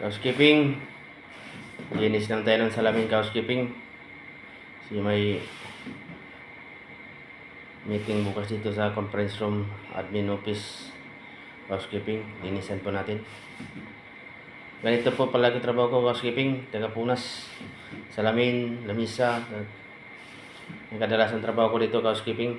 Housekeeping. Linis lang tayo ng salamin, housekeeping. Kasi may meeting bukas dito sa conference room, admin office. Housekeeping, linisan po natin. Ganito po palagi trabaho ko, housekeeping, taga-punas, salamin, lamisa. Ang kadalasan trabaho ko dito, housekeeping.